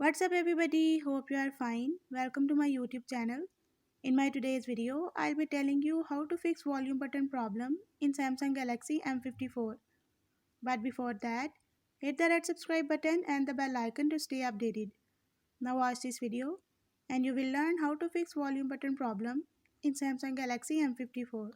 What's up everybody? Hope you are fine. Welcome to my YouTube channel. In my today's video, I'll be telling you how to fix volume button problem in Samsung Galaxy M54. But before that, hit the red subscribe button and the bell icon to stay updated. Now watch this video and you will learn how to fix volume button problem in Samsung Galaxy M54.